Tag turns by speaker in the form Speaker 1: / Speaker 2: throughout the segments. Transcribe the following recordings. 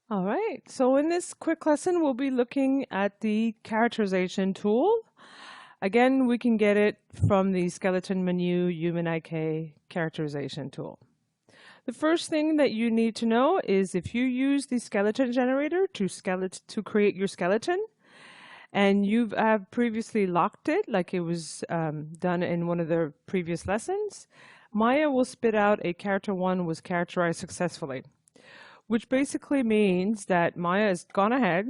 Speaker 1: All right, so in this quick lesson, we'll be looking at the characterization tool. Again, we can get it from the skeleton menu Human IK characterization tool. The first thing that you need to know is if you use the skeleton generator to create your skeleton, and you have previously locked it like it was done in one of the previous lessons, Maya will spit out a character 1 was characterized successfully, which basically means that Maya has gone ahead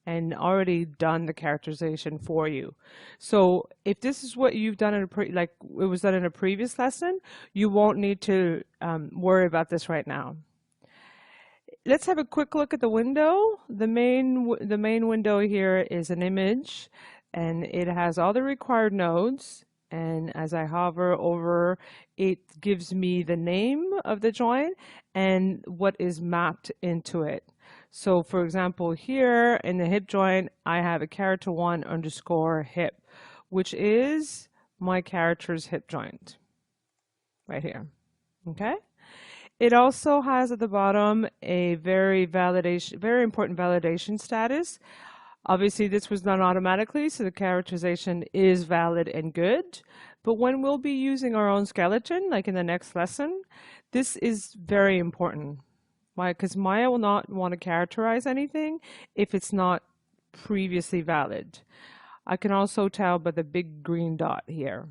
Speaker 1: and already done the characterization for you. So if this is what you've done in like it was done in a previous lesson, you won't need to worry about this right now. Let's have a quick look at the window. The main window here is an image, and it has all the required nodes. And as I hover over, it gives me the name of the joint and what is mapped into it. So for example, here in the hip joint, I have a character 1 underscore hip, which is my character's hip joint right here. Okay. It also has at the bottom a very important validation status. Obviously, this was done automatically, so the characterization is valid and good. But when we'll be using our own skeleton, like in the next lesson, this is very important. Why? Because Maya will not want to characterize anything if it's not previously valid. I can also tell by the big green dot here.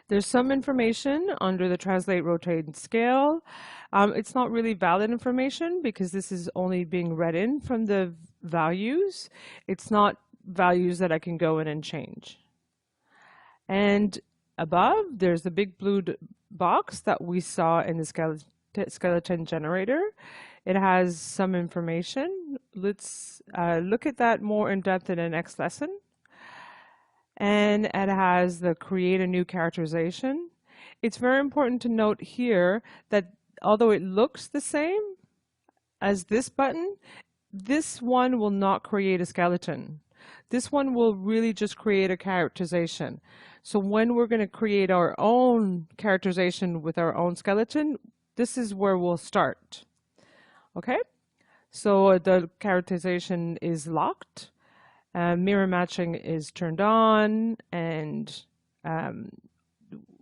Speaker 1: There's some information under the translate, rotate, and scale. It's not really valid information because this is only being read in from the values. It's not values that I can go in and change. And above, there's the big blue box that we saw in the skeleton generator. It has some information. Let's look at that more in depth in the next lesson. And it has the create a new characterization. It's very important to note here that although it looks the same as this button, this one will not create a skeleton. This one will really just create a characterization. So when we're going to create our own characterization with our own skeleton, this is where we'll start. Okay? So the characterization is locked. Mirror matching is turned on, and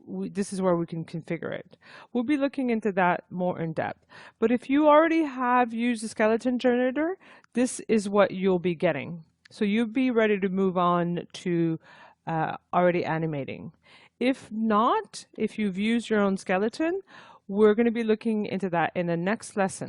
Speaker 1: this is where we can configure it. We'll be looking into that more in depth. But if you already have used the skeleton generator, this is what you'll be getting. So you'll be ready to move on to already animating. If not, if you've used your own skeleton, we're going to be looking into that in the next lesson.